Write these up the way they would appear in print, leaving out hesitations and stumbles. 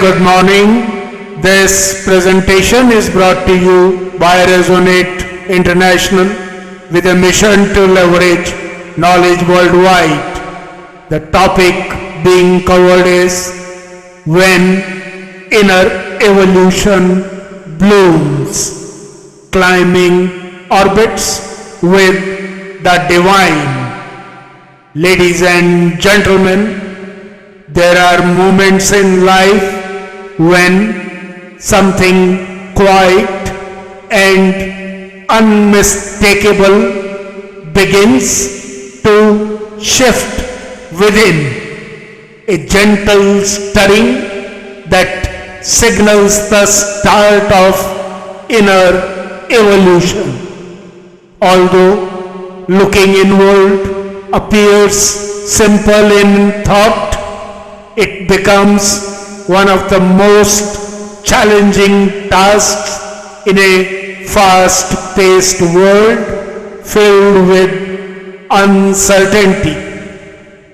good morning. This presentation is brought to you by Resonate International with a mission to leverage knowledge worldwide. The topic being covered is when inner evolution blooms, climbing orbits with the divine. Ladies and gentlemen, there are moments in life when something quiet and unmistakable begins to shift within, a gentle stirring that signals the start of inner evolution. Although looking inward appears simple in thought, it becomes one of the most challenging tasks in a fast-paced world filled with uncertainty.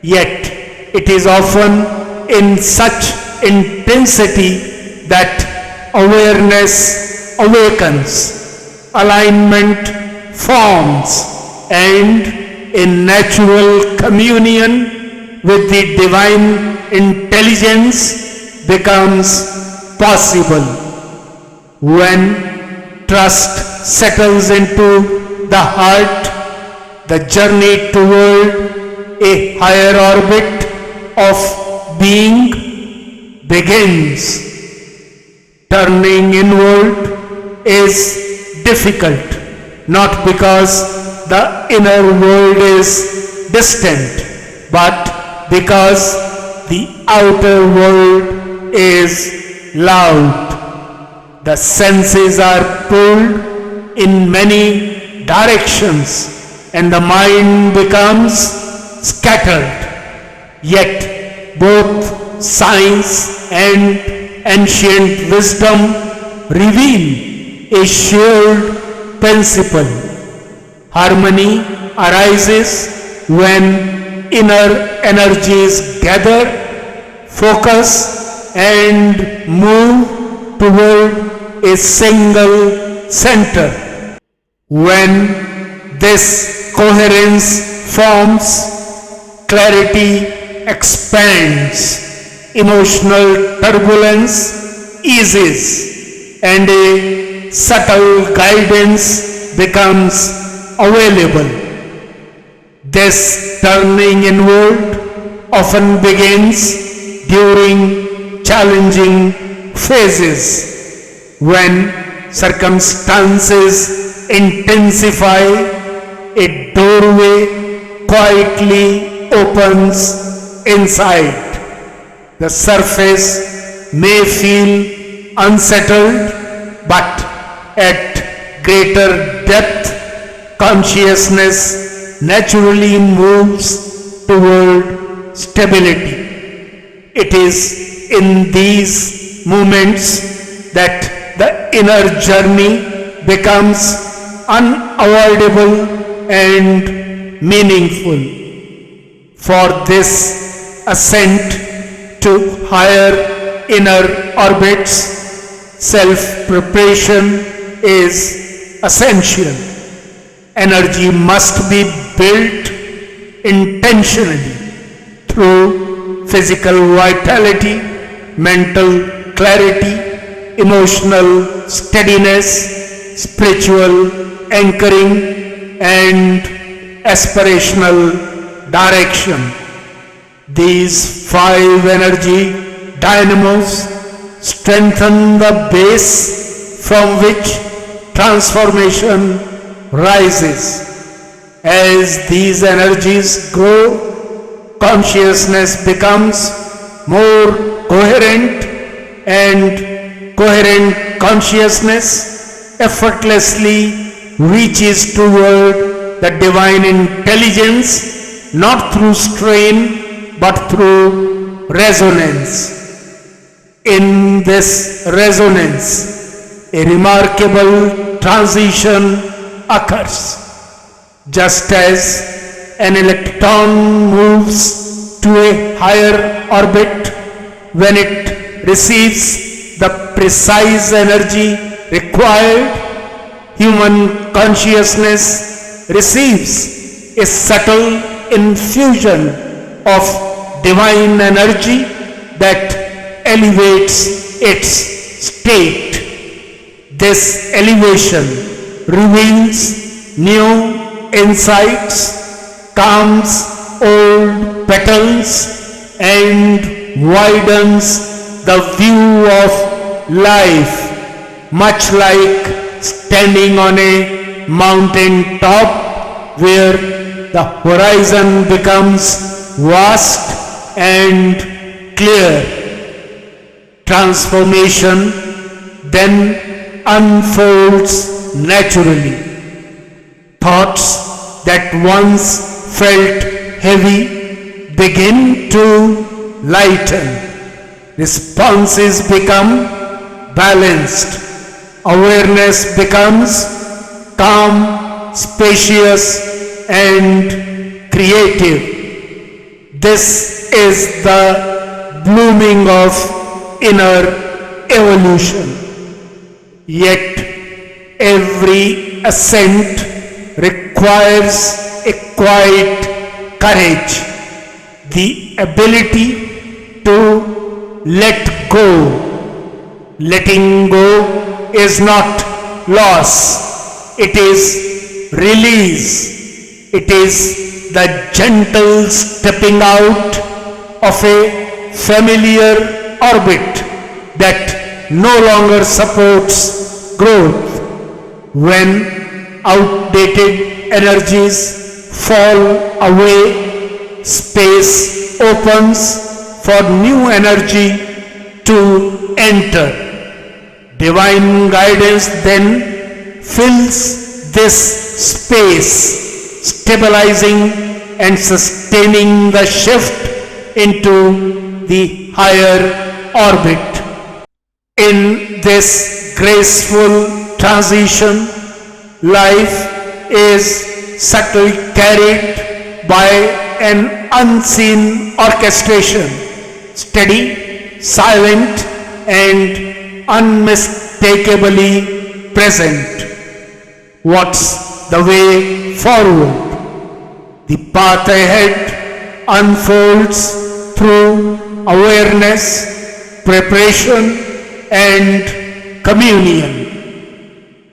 Yet, it is often in such intensity that awareness awakens, alignment forms, and in natural communion with the divine intelligence becomes possible. When trust settles into the heart, the journey toward a higher orbit of being begins. Turning inward is difficult, not because the inner world is distant, but because the outer world is loud. The senses are pulled in many directions and the mind becomes scattered. Yet both science and ancient wisdom reveal a shared principle. Harmony arises when inner energies gather, focus, and move toward a single center. When this coherence forms, clarity expands, emotional turbulence eases, and a subtle guidance becomes available. This turning inward often begins during challenging phases. When circumstances intensify, a doorway quietly opens inside. The surface may feel unsettled, but at greater depth, consciousness naturally moves toward stability. It is in these moments that the inner journey becomes unavoidable and meaningful. For this ascent to higher inner orbits, self-preparation is essential. Energy must be built intentionally through physical vitality, mental clarity, emotional steadiness, spiritual anchoring, and aspirational direction. These 5 energy dynamos strengthen the base from which transformation rises. As these energies grow, consciousness becomes more coherent, and coherent consciousness effortlessly reaches toward the divine intelligence, not through strain but through resonance. In this resonance, a remarkable transition occurs. Just as an electron moves to a higher orbit when it receives the precise energy required. Human consciousness receives a subtle infusion of divine energy that elevates its state. This elevation reveals new insights, calms old patterns, and widens the view of life, much like standing on a mountain top where the horizon becomes vast and clear. Transformation then unfolds naturally. Thoughts that once felt heavy begin to lighten. Responses become balanced. Awareness becomes calm, spacious, and creative. This is the blooming of inner evolution. Yet every ascent requires a quiet courage, the ability to let go. Letting go is not loss, it is release. It is the gentle stepping out of a familiar orbit that no longer supports growth. When outdated energies fall away, space opens for new energy to enter. Divine guidance then fills this space, stabilizing and sustaining the shift into the higher orbit. In this graceful transition, life is subtly carried by an unseen orchestration, steady, silent, and unmistakably present. What's the way forward? The path ahead unfolds through awareness, preparation, and communion.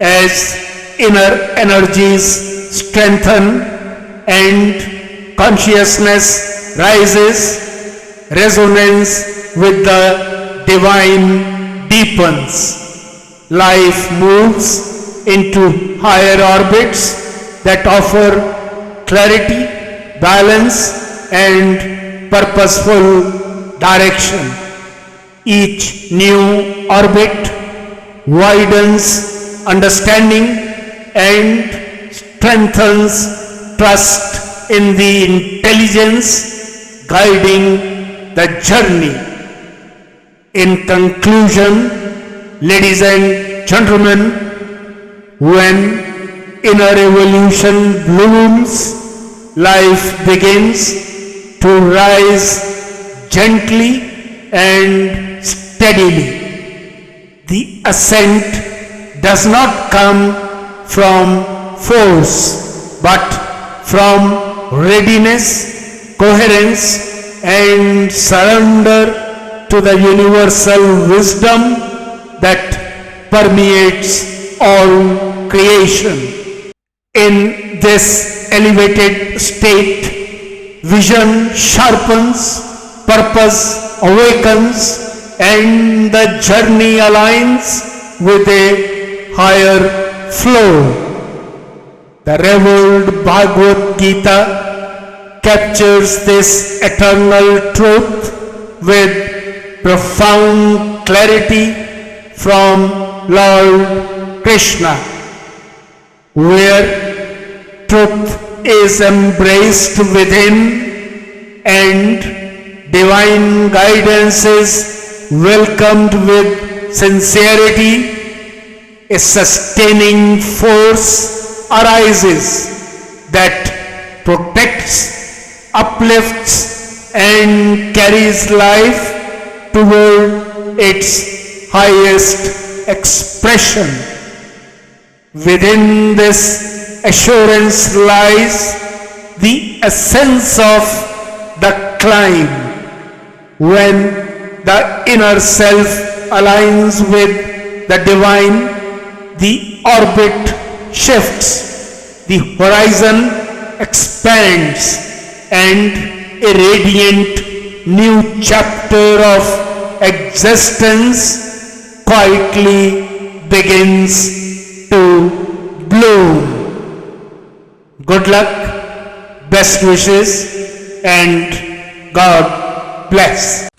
As inner energies strengthen and consciousness rises, resonance with the divine deepens. Life moves into higher orbits that offer clarity, balance, and purposeful direction. Each new orbit widens understanding and strengthens trust in the intelligence guiding the journey. In conclusion, ladies and gentlemen, when inner evolution blooms, life begins to rise gently and steadily. The ascent does not come from force, but from readiness, coherence, and surrender to the universal wisdom that permeates all creation. In this elevated state, vision sharpens, purpose awakens, and the journey aligns with a higher flow. The revered Bhagavad Gita captures this eternal truth with profound clarity from Lord Krishna, where truth is embraced within and divine guidance is welcomed with sincerity, a sustaining force arises that protects, uplifts, and carries life toward its highest expression. Within this assurance lies the essence of the climb. When the inner self aligns with the divine, the orbit shifts, the horizon expands, and a radiant new chapter of existence quietly begins to bloom. Good luck, best wishes, and God bless.